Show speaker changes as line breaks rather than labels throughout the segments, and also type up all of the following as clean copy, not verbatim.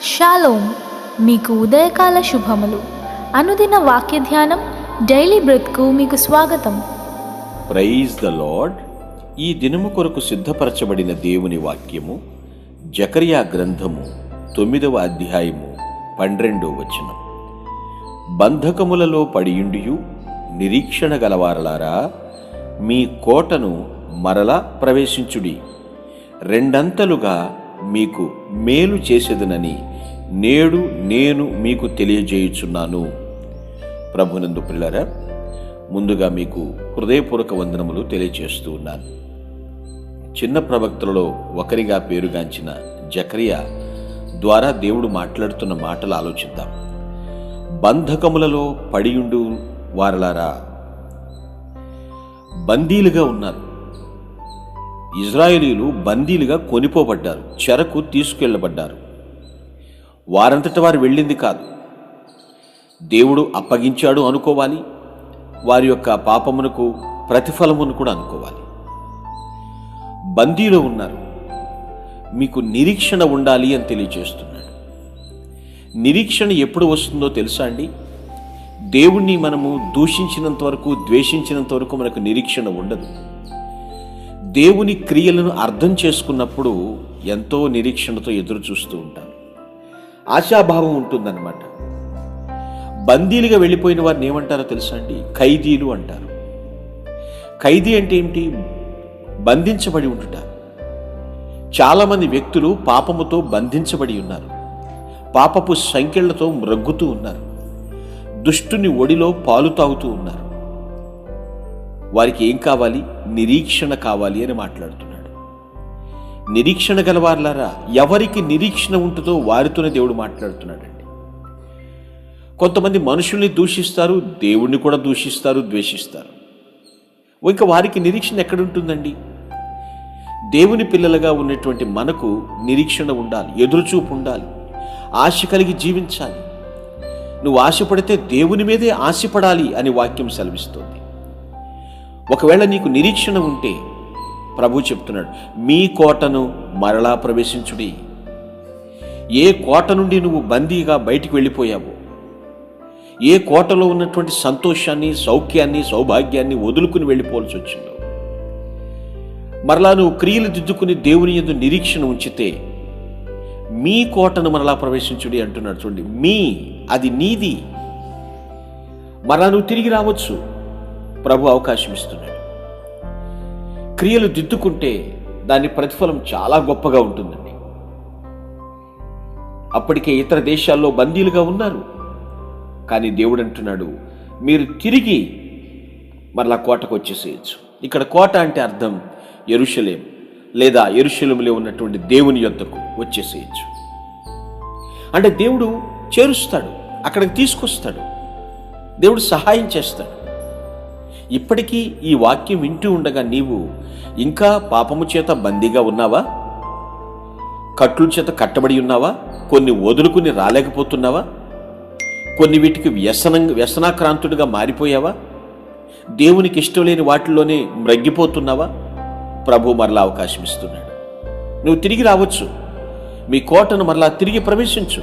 Shalom, మీకు ఉదయకాల శుభములు. అనుదిన వాక్య ధ్యానం డైలీ బ్రెత్కు మీకు స్వాగతం.
Praise the Lord. ఈ దినము కొరకు సిద్ధపరచబడిన దేవుని వాక్యము జకర్యా గ్రంథము 9వ అధ్యాయము 12వ వచనం. బంధకములలో పడియుండియు నిరీక్షణ గలవారలారా, మీ కోటను మరలా ప్రవేశించుడి. రెండంతలుగా మీకు మేలు చేసేదనని నేడు నేను మీకు తెలియజేయుచున్నాను. ప్రభునందు ప్రియులారా, ముందుగా మీకు హృదయపూర్వక వందనములు తెలియజేస్తూ ఉన్నాను. చిన్న ప్రవక్తలలో ఒకరిగా పేరుగాంచిన జకర్యా ద్వారా దేవుడు మాట్లాడుతున్న మాటలు ఆలోచిద్దాం. బంధకములలో పడియుండు వారలారా, బందీలుగా ఉన్నారు. ఇజ్రాయేలీలు బందీలుగా కొనిపోబడ్డారు, చెరకు తీసుకెళ్లబడ్డారు. వారంతట వారు వెళ్ళింది కాదు, దేవుడు అప్పగించాడు అనుకోవాలి. వారి యొక్క పాపమునకు ప్రతిఫలమును కూడా అనుకోవాలి. బందీలో ఉన్నారు. మీకు నిరీక్షణ ఉండాలి అని తెలియజేస్తున్నాడు. నిరీక్షణ ఎప్పుడు వస్తుందో తెలుసా అండి? దేవుణ్ణి మనము దూషించినంత వరకు, ద్వేషించినంత వరకు మనకు నిరీక్షణ ఉండదు. దేవుని క్రియలను అర్థం చేసుకున్నప్పుడు ఎంతో నిరీక్షణతో ఎదురు చూస్తూ ఉంటాం. ఆశాభావం ఉంటుందన్నమాట. బందీలుగా వెళ్ళిపోయిన వారిని ఏమంటారో తెలుసా అండి? ఖైదీలు అంటారు. ఖైదీ అంటే ఏమిటి? బంధించబడి ఉంటుట. చాలామంది వ్యక్తులు పాపముతో బంధించబడి ఉన్నారు. పాపపు సంకెళ్లతో మ్రగ్గుతూ ఉన్నారు. దుష్టుని ఒడిలో పాలు తాగుతూ ఉన్నారు. వారికి ఏం కావాలి? నిరీక్షణ కావాలి అని మాట్లాడుతున్నాడు. నిరీక్షణ గలవారులారా, ఎవరికి నిరీక్షణ ఉంటుందో వారితోనే దేవుడు మాట్లాడుతున్నాడండి. కొంతమంది మనుషుల్ని దూషిస్తారు, దేవుణ్ణి కూడా దూషిస్తారు, ద్వేషిస్తారు. ఇంకా వారికి నిరీక్షణ ఎక్కడుంటుందండి? దేవుని పిల్లలుగా ఉన్నటువంటి మనకు నిరీక్షణ ఉండాలి, ఎదురుచూపు ఉండాలి, ఆశ కలిగి జీవించాలి. నువ్వు ఆశపడితే దేవుని మీదే ఆశపడాలి అని వాక్యం సెలవిస్తోంది. ఒకవేళ నీకు నిరీక్షణ ఉంటే ప్రభు చెప్తున్నాడు, మీ కోటను మరలా ప్రవేశించుడి. ఏ కోట నుండి నువ్వు బందీగా బయటికి వెళ్ళిపోయావో, ఏ కోటలో ఉన్నటువంటి సంతోషాన్ని, సౌఖ్యాన్ని, సౌభాగ్యాన్ని వదులుకుని వెళ్ళిపోవాల్సి వచ్చిందో, మరలా నువ్వు క్రియలు దిద్దుకుని దేవుని యందు నిరీక్షణ ఉంచితే మీ కోటను మరలా ప్రవేశించుడి అంటున్నాడు. చూడండి, మీ, అది నీది. మరలా నువ్వు తిరిగి రావచ్చు. ప్రభు అవకాశం ఇస్తున్నాడు. క్రియలు దిద్దుకుంటే దాని ప్రతిఫలం చాలా గొప్పగా ఉంటుందండి. అప్పటికే ఇతర దేశాల్లో బందీలుగా ఉన్నారు. కానీ దేవుడు అంటున్నాడు, మీరు తిరిగి మరలా కోటకు వచ్చేసేయచ్చు. ఇక్కడ కోట అంటే అర్థం యెరూషలేం, లేదా యెరూషలేములో ఉన్నటువంటి దేవుని యొద్దకు వచ్చేసేయచ్చు. అంటే దేవుడు చేరుస్తాడు, అక్కడికి తీసుకొస్తాడు, దేవుడు సహాయం చేస్తాడు. ఇప్పటికీ ఈ వాక్యం వింటూ ఉండగా నీవు ఇంకా పాపము చేత బందీగా ఉన్నావా? కట్ల చేత కట్టబడి ఉన్నావా? కొన్ని వదులుకుని రాలేకపోతున్నావా? కొన్ని వీటికి వ్యసనాక్రాంతుడిగా మారిపోయావా? దేవునికి ఇష్టం లేని వాటిల్లోనే మ్రగ్గిపోతున్నావా? ప్రభు మరలా అవకాశం ఇస్తున్నాడు. నువ్వు తిరిగి రావచ్చు. మీ కోటను మరలా తిరిగి ప్రవేశించు.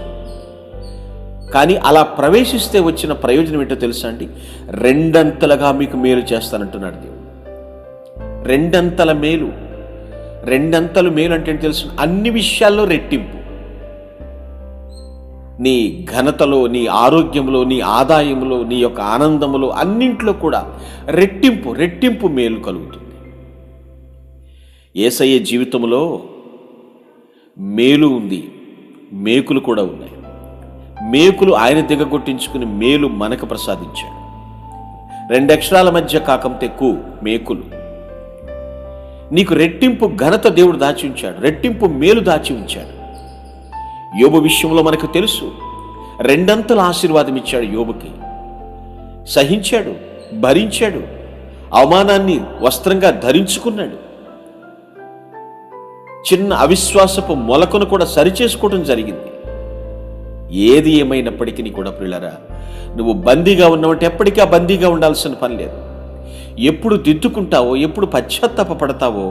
కానీ అలా ప్రవేశిస్తే వచ్చిన ప్రయోజనం ఏంటో తెలుసా అండి? రెండంతలుగా మీకు మేలు చేస్తానంటున్నాడు దేవుడు. రెండంతల మేలు. రెండంతలు మేలు అంటే తెలుసు, అన్ని విషయాల్లో రెట్టింపు. నీ ఘనతలో, నీ ఆరోగ్యంలో, నీ ఆదాయంలో, నీ యొక్క ఆనందంలో, అన్నింట్లో కూడా రెట్టింపు రెట్టింపు మేలు కలుగుతుంది. యేసయ్య జీవితంలో మేలు ఉంది, మేకులు కూడా ఉన్నాయి. మేకులు ఆయన దిగగొట్టించుకుని మేలు మనకు ప్రసాదించాడు. 2 అక్షరాల మధ్య కాకంత ఎక్కువ మేకులు. నీకు రెట్టింపు ఘనత దేవుడు దాచి ఉంచాడు, రెట్టింపు మేలు దాచి ఉంచాడు. యోబు విషయంలో మనకు తెలుసు, 2 అంతల ఆశీర్వాదం ఇచ్చాడు యోబుకి. సహించాడు, భరించాడు, అవమానాన్ని వస్త్రంగా ధరించుకున్నాడు. చిన్న అవిశ్వాసపు మొలకను కూడా సరిచేసుకోవడం జరిగింది. ఏది ఏమైనప్పటికీ కూడా ప్రియులారా, నువ్వు బందీగా ఉన్నావంటే ఎప్పటికీ ఆ బందీగా ఉండాల్సిన పని లేదు. ఎప్పుడు దిద్దుకుంటావో, ఎప్పుడు పశ్చాత్తాప పడతావో,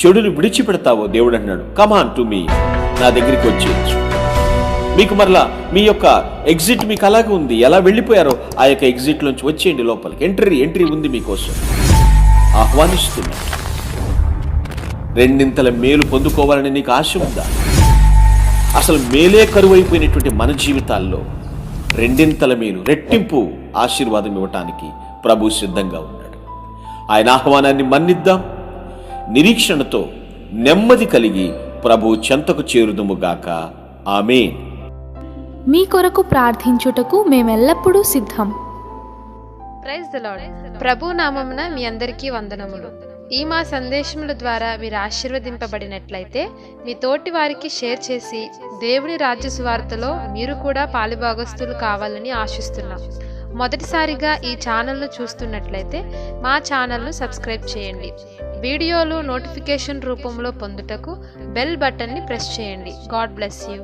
చెడుని విడిచిపెడతావో దేవుడు అన్నాడు, కమ్ ఆన్ టు మీ, నా దగ్గరికి వచ్చేయచ్చు. మీకు మరలా మీ యొక్క ఎగ్జిట్ మీకు అలాగే ఉంది, ఎలా వెళ్ళిపోయారో ఆ యొక్క ఎగ్జిట్ నుంచి వచ్చేయండి లోపలికి. ఎంట్రీ ఉంది మీకోసం ఆహ్వానిస్తున్నాను. రెండింతల మేలు పొందుకోవాలని నీకు ఆశ ఉందా? అసలు మేలే కరువైపోయినటువంటి మన జీవితాల్లో రెండింతల మేలు, రెట్టింపు ఆశీర్వాదం ఇవ్వటానికి ప్రభు సిద్ధంగా ఉన్నాడు. ఆయన ఆహ్వానాన్ని మన్నిద్దాం. నిరీక్షణతో నెమ్మది కలిగి ప్రభు చెంతకు చేరుదుముగాక. ఆమేన్.
మీ కొరకు ప్రార్థించుటకు మేమెల్లప్పుడూ సిద్ధం.
Praise the lord. ప్రభు నామమున మీ అందరికీ వందనములు. ఈ మా సందేశముల ద్వారా మీరు ఆశీర్వదింపబడినట్లయితే మీ తోటి వారికి షేర్ చేసి దేవుని రాజ్య సువార్తలో మీరు కూడా పాలుభాగస్తులు కావాలని ఆశిస్తున్నాం. మొదటిసారిగా ఈ ఛానల్ను చూస్తున్నట్లయితే మా ఛానల్ను సబ్స్క్రైబ్ చేయండి. వీడియోలు నోటిఫికేషన్ రూపంలో పొందుటకు బెల్ బటన్ని ప్రెస్ చేయండి. God bless you.